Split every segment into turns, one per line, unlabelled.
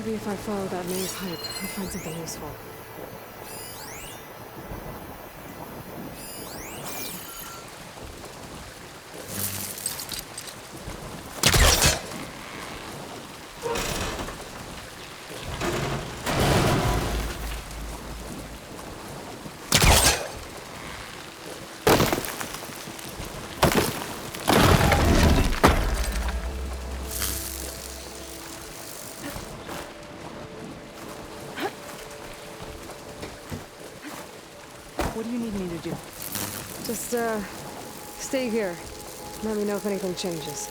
Maybe if I follow that main pipe, I'll find something useful.
What do you need me to do?
Just, stay here. Let me know if anything changes.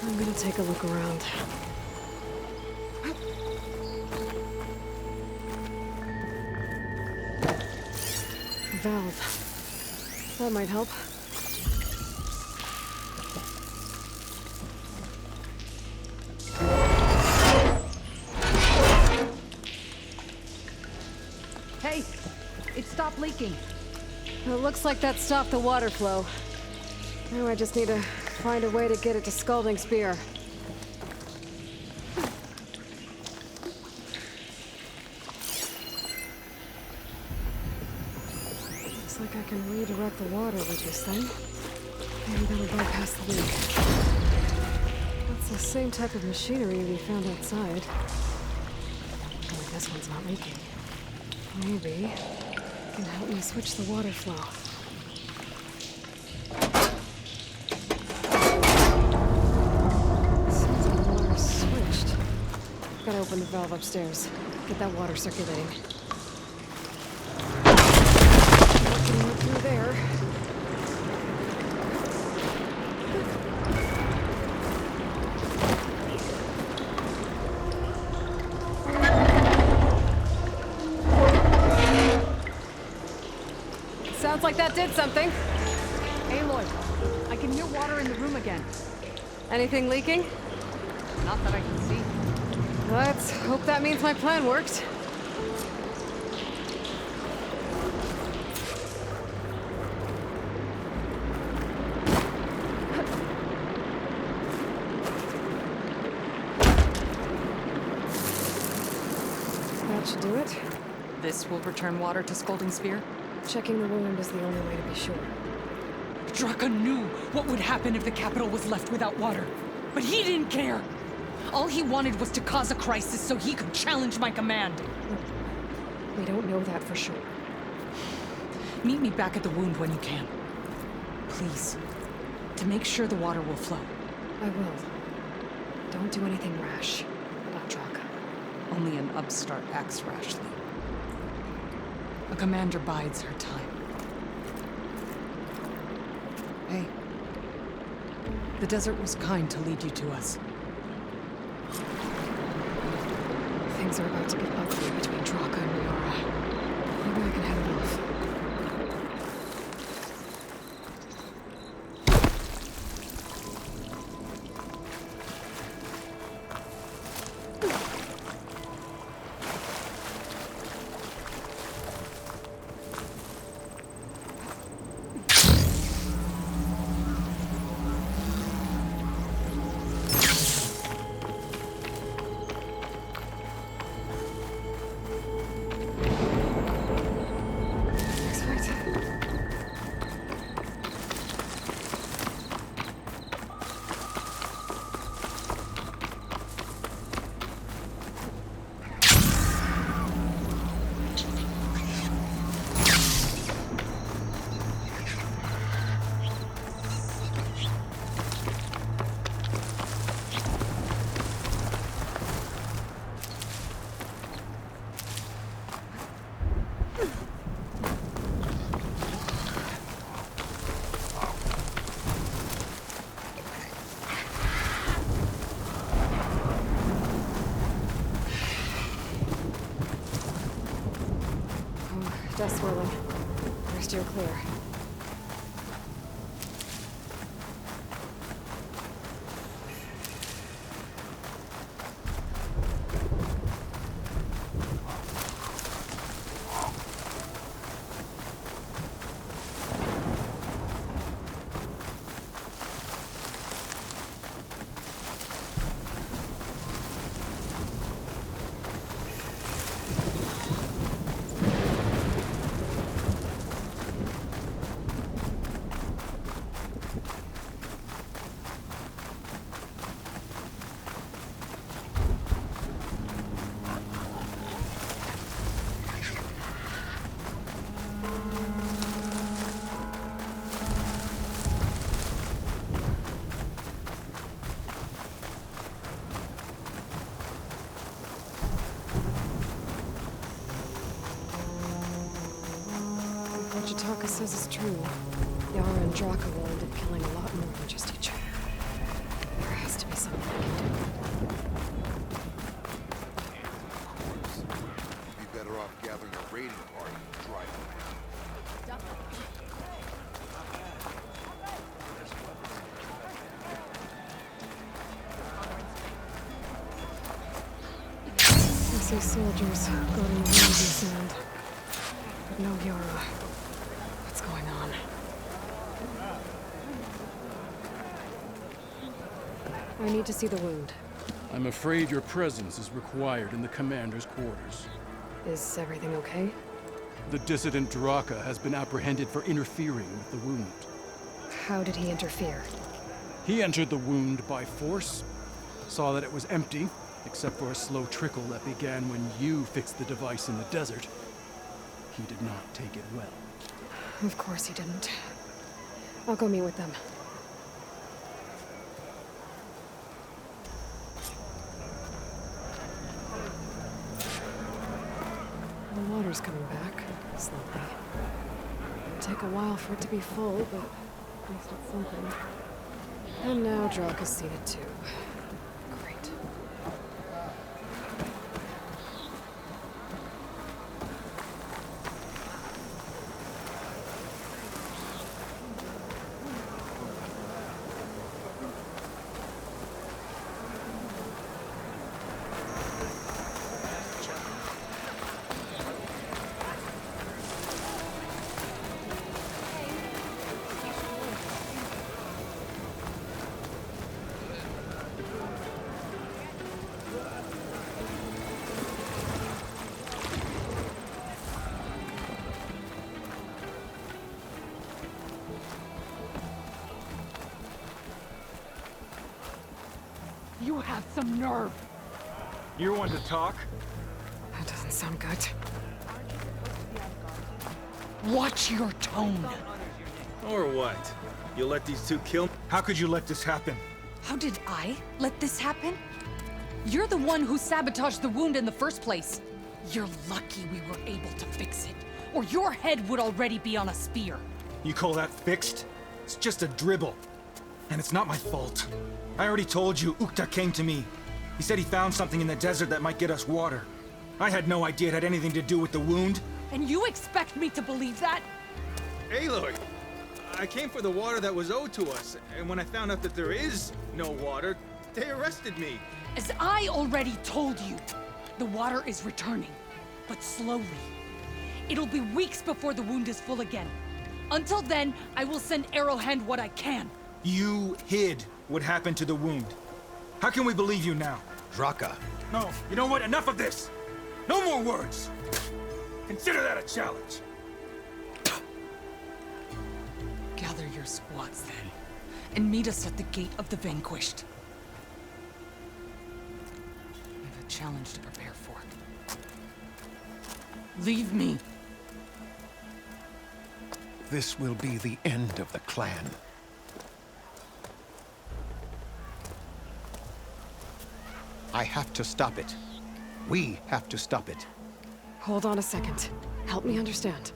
I'm gonna take a look around. Valve. That might help.
Hey! It stopped leaking.
It looks like that stopped the water flow. Now I just need to find a way to get it to Scalding Spear. Looks like I can redirect the water with this thing. Maybe that'll bypass the leak. That's the same type of machinery we found outside. Only this one's not leaking. Maybe it can help me switch the water flow. Seems like the water's switched. Gotta open the valve upstairs. Get that water circulating. Working right through there. Sounds like that did something.
Aloy, I can hear water in the room again.
Anything leaking?
Not that I can see.
Let's hope that means my plan worked. That should do it.
This will return water to Scalding Spear?
Checking the wound is the only way to be sure.
Draka knew what would happen if the capital was left without water. But he didn't care! All he wanted was to cause a crisis so he could challenge my command.
We don't know that for sure.
Meet me back at the wound when you can. Please. To make sure the water will flow.
I will. Don't do anything rash. Not Draka.
Only an upstart acts rashly. A commander bides her time. Hey. The desert was kind to lead you to us.
Things are about to get ugly between Draka and Riara. Maybe I can head it off. Dust swirling. We're still clear. Jataka says is true, Yara and Draka will end up killing a lot more than just each other. There has to be something I can do.
You'd be better off gathering a raiding party and driving around.
I see soldiers guarding the ruins in sand. But no Yara. What's going on? I need to see the wound.
I'm afraid your presence is required in the commander's quarters.
Is everything okay?
The dissident Draka has been apprehended for interfering with the wound.
How did he interfere?
He entered the wound by force, saw that it was empty, except for a slow trickle that began when you fixed the device in the desert. He did not take it well.
Of course he didn't. I'll go meet with them. The water's coming back, slowly. It'll take a while for it to be full, but at least it's something. And now Draka's seen it too. Great.
You have some nerve.
You're one to talk?
That doesn't sound good.
Watch your tone.
Or what? You let these two kill me? How could you let this happen?
How did I let this happen? You're the one who sabotaged the wound in the first place. You're lucky we were able to fix it, or your head would already be on a spear.
You call that fixed? It's just a dribble. And it's not my fault. I already told you, Ukta came to me. He said he found something in the desert that might get us water. I had no idea it had anything to do with the wound.
And you expect me to believe that?
Aloy, I came for the water that was owed to us, and when I found out that there is no water, they arrested me.
As I already told you, the water is returning, but slowly. It'll be weeks before the wound is full again. Until then, I will send Arrowhand what I can.
You hid what happened to the wound. How can we believe you now?
Draka.
No, you know what? Enough of this! No more words! Consider that a challenge.
Gather your squads then, and meet us at the Gate of the Vanquished. We have a challenge to prepare for. Leave me.
This will be the end of the clan. I have to stop it. We have to stop it.
Hold on a second. Help me understand.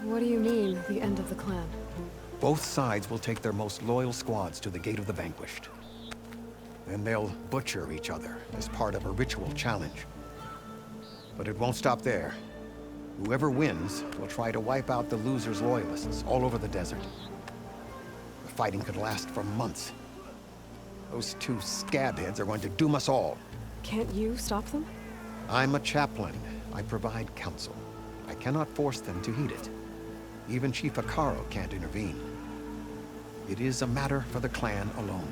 What do you mean, the end of the clan?
Both sides will take their most loyal squads to the Gate of the Vanquished. Then they'll butcher each other as part of a ritual challenge. But it won't stop there. Whoever wins will try to wipe out the loser's loyalists all over the desert. The fighting could last for months. Those two scabheads are going to doom us all.
Can't you stop them?
I'm a chaplain. I provide counsel. I cannot force them to heed it. Even Chief Akaro can't intervene. It is a matter for the clan alone.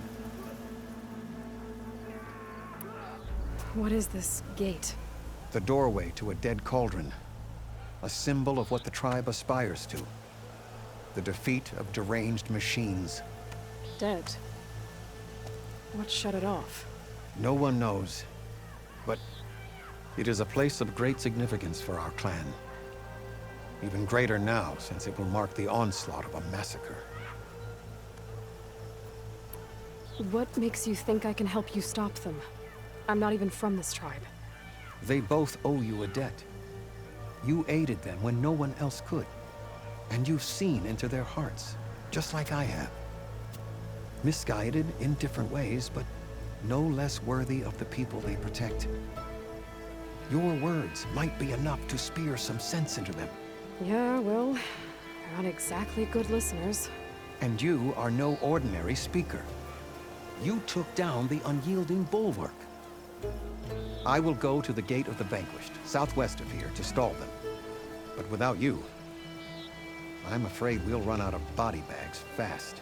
What is this gate?
The doorway to a dead cauldron. A symbol of what the tribe aspires to. The defeat of deranged machines.
Dead. What shut it off?
No one knows. But it is a place of great significance for our clan. Even greater now, since it will mark the onslaught of a massacre.
What makes you think I can help you stop them? I'm not even from this tribe.
They both owe you a debt. You aided them when no one else could. And you've seen into their hearts, just like I have. Misguided in different ways, but no less worthy of the people they protect. Your words might be enough to spear some sense into them.
Yeah, well, they're not exactly good listeners.
And you are no ordinary speaker. You took down the unyielding bulwark. I will go to the Gate of the Vanquished, southwest of here, to stall them. But without you, I'm afraid we'll run out of body bags fast.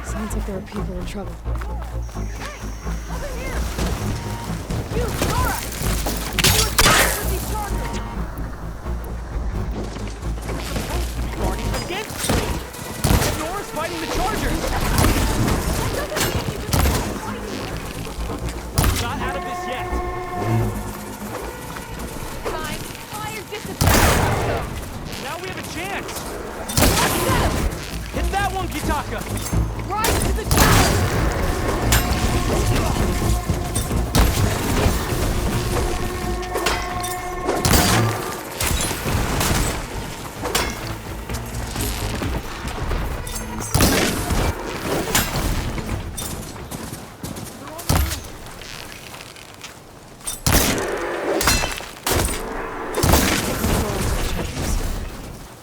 Sounds like there are people in trouble.
Over here! You, Nora! You against with these chargers!
Guarding against me! Nora's fighting the Chargers! Not out of this yet!
Fine. Fire disappeared.
Now we have a chance!
Get him!
Hit that one, Kitaka!
Rise to the challenge!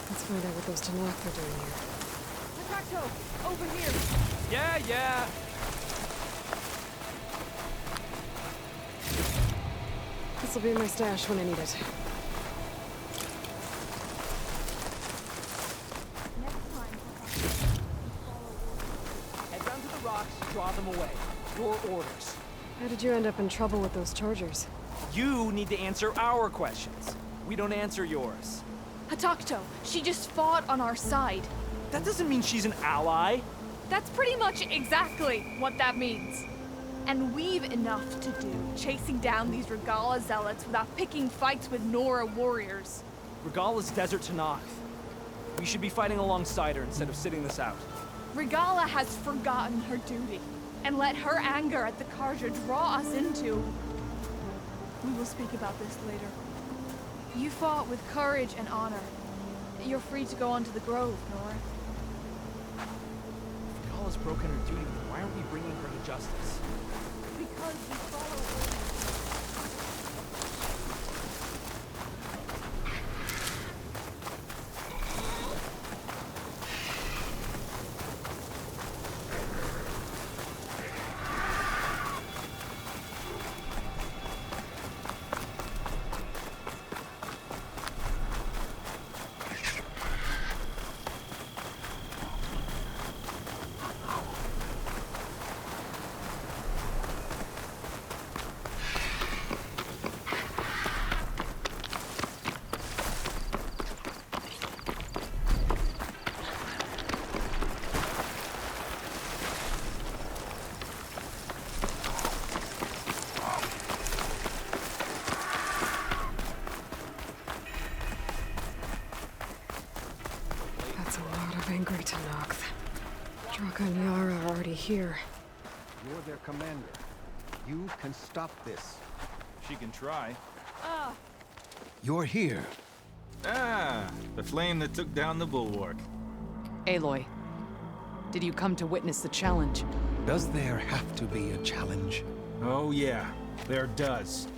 Let's find out what those Tanakh are doing here.
Takako, over here.
Yeah.
This'll be in my stash when I need it.
Head down to the rocks, draw them away. Your orders.
How did you end up in trouble with those Chargers?
You need to answer our questions. We don't answer yours.
Hatakto, she just fought on our side.
That doesn't mean she's an ally.
That's pretty much exactly what that means. And we've enough to do chasing down these Regala zealots without picking fights with Nora warriors.
Regala's desert Tanakh. We should be fighting alongside her instead of sitting this out.
Regala has forgotten her duty and let her anger at the Karja draw us into... We will speak about this later. You fought with courage and honor. You're free to go on to the Grove, Nora.
If Regala's broken her duty, then why aren't we bringing her to justice?
Because we follow orders.
stay here.
You're their commander. You can stop this.
She can try.
You're here.
Ah, the flame that took down the bulwark.
Aloy, did you come to witness the challenge?
Does there have to be a challenge?
Oh yeah, there does.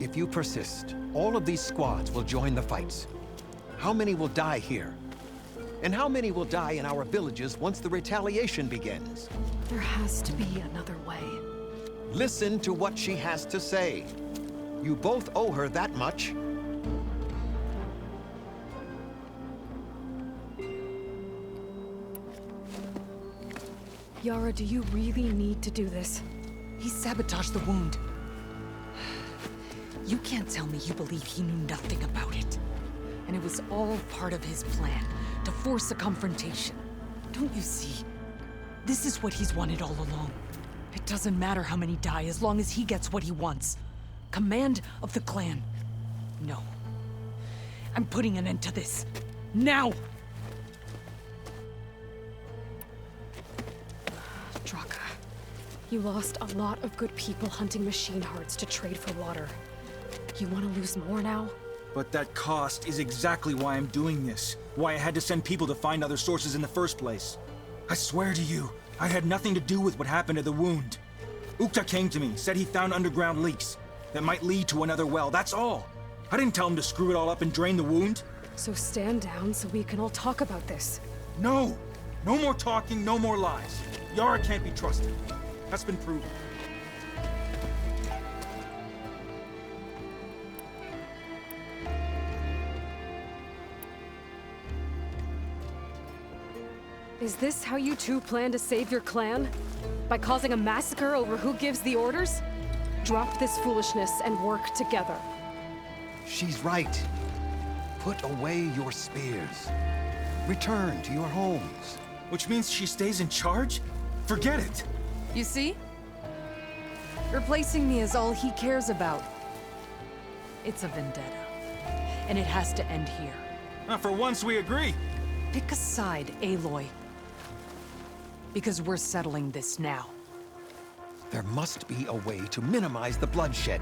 If you persist, all of these squads will join the fights. How many will die here? And how many will die in our villages once the retaliation begins?
There has to be another way.
Listen to what she has to say. You both owe her that much.
Yara, do you really need to do this?
He sabotaged the wound. You can't tell me you believe he knew nothing about it. And it was all part of his plan, to force a confrontation. Don't you see? This is what he's wanted all along. It doesn't matter how many die as long as he gets what he wants. Command of the clan. No. I'm putting an end to this. Now!
Draka, you lost a lot of good people hunting machine hearts to trade for water. You want to lose more now?
But that cost is exactly why I'm doing this. Why I had to send people to find other sources in the first place. I swear to you, I had nothing to do with what happened to the wound. Ukta came to me, said he found underground leaks that might lead to another well, that's all. I didn't tell him to screw it all up and drain the wound.
So stand down so we can all talk about this.
No! No more talking, no more lies. Yara can't be trusted. That's been proven.
Is this how you two plan to save your clan? By causing a massacre over who gives the orders? Drop this foolishness and work together.
She's right. Put away your spears. Return to your homes.
Which means she stays in charge? Forget it!
You see? Replacing me is all he cares about. It's a vendetta. And it has to end here.
For once we agree.
Pick a side, Aloy. Because we're settling this now.
There must be a way to minimize the bloodshed.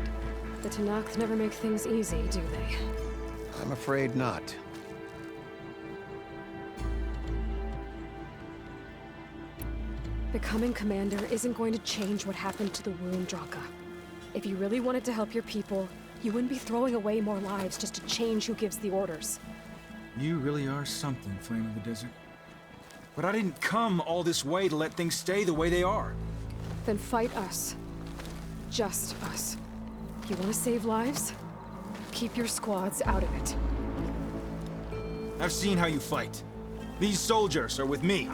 The Tanakh never make things easy, do they?
I'm afraid not.
Becoming commander isn't going to change what happened to the wound, Draka. If you really wanted to help your people, you wouldn't be throwing away more lives just to change who gives the orders.
You really are something, Flame of the Desert. But I didn't come all this way to let things stay the way they are.
Then fight us. Just us. You want to save lives? Keep your squads out of it.
I've seen how you fight. These soldiers are with me.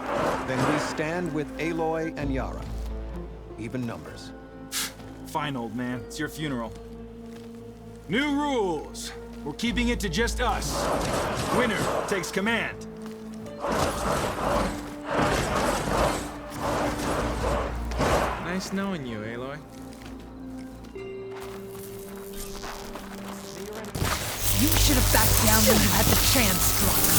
Then we stand with Aloy and Yara. Even numbers.
Fine, old man. It's your funeral. New rules. We're keeping it to just us. Winner takes command.
Nice knowing you, Aloy.
You should have backed down when you had the chance, Draka.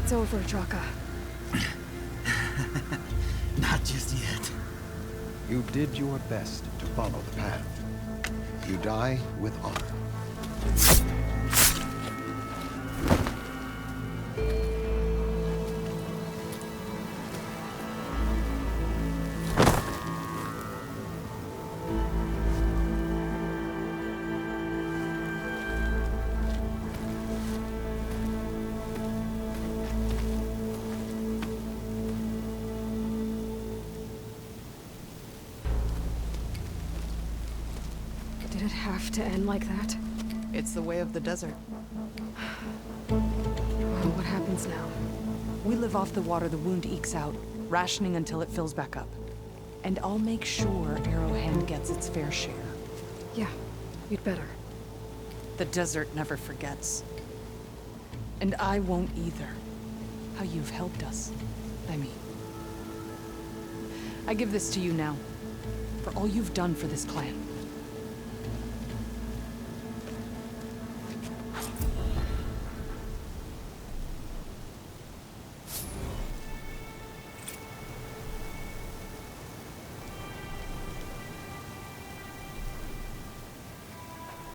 It's over, Draka.
Not just yet.
You did your best to follow the path. You die with honor.
Did it have to end like that?
It's the way of the desert.
Well, what happens now?
We live off the water the wound ekes out, rationing until it fills back up. And I'll make sure Arrowhand gets its fair share.
Yeah, you'd better.
The desert never forgets. And I won't either. How you've helped us. I mean. I give this to you now. For all you've done for this clan.